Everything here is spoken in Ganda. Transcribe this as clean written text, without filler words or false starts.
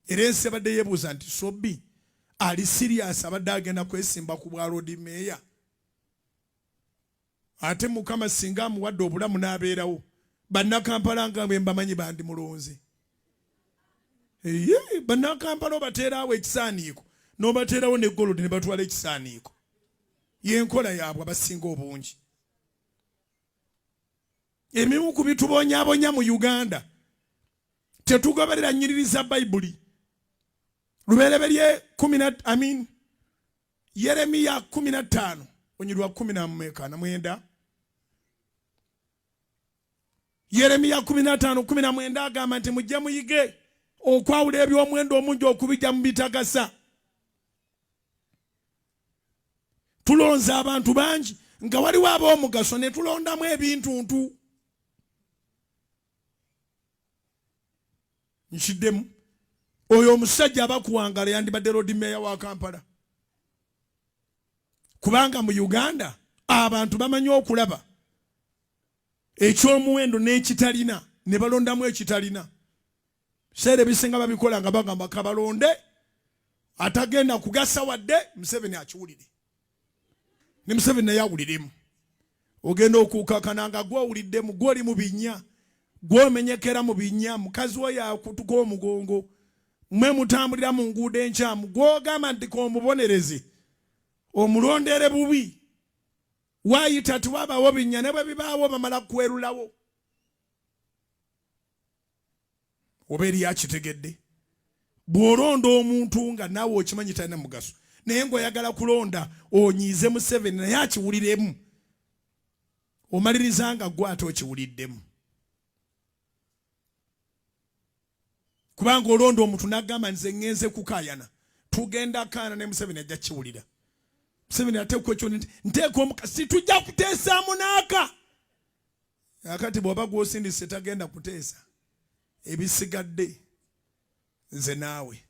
era ensi abadde yeebuuza nti Sobi ali serious abadde agenda kwesimba ku bwa road meya ate Mukama singa amuwadde obulamu n'abeerawo bannakampala nga bwe mbamanyi bandi mulonze bannakampala obateerawo ekisaaniiko n'obateerawo ne gold ne batwala ekisaaniiko yenkola yaabwe abasinga obungi emimu ku bitubonyaabonya mu Uganda tetugoberera nnyiriri za Bayibuli lubereberye Yeremiya 15 onyirwa 19 Yeremiya 15:19 agamba nti mujja muyige okwawula eby'omuwendo omungi okubijja mu bitagasa. Tulonza abantu bangi nga waliwo ab'omugaso ne tulondamu ebintuntu. Nkiddemu oyo omusajja abakuwangala yandibadde road meya wa Kampala. Kubanga mu Uganda abantu bamanyi okulaba ekyomuwendo n'ekitalina ne balondamu ekitalina. Seere bisinga babikola nga bagamba kabalonde atagenda kugasa wadde Museveni akiwulire. Ne Museveni naye awuliremu. Ogenda okukakana nga gw'owuliddemu gw'oli mu binnya gw'omenyekera mu binnya mukazi we yakutuka omugongo mwe mutambulira mu nguudo enkyamu gw'ogamba nti k'omubonereze omulondere bubi waayita tiwabaawo binnya ne bwe bibaawo bamala kwerulawo. Oba eri akitegedde bw'olonda omuntu nga naawe okimanyi talina mugaso naye ng'oyagala kulonda onyiize Museveni naye akiwuliremu omaliriza nga gwe ate okiwuliddemu. Kubanga olonda omuntu n'agamba nze ngenze kukaayana tugenda kaana ne Museveni ajja kiwulira. Museveni ateekwa ekyo nteeka omukasi tujja kuteesaamu n'aka. Akati bw'oba gw'osindise tagenda kuteesa ebisigadde nze naawe.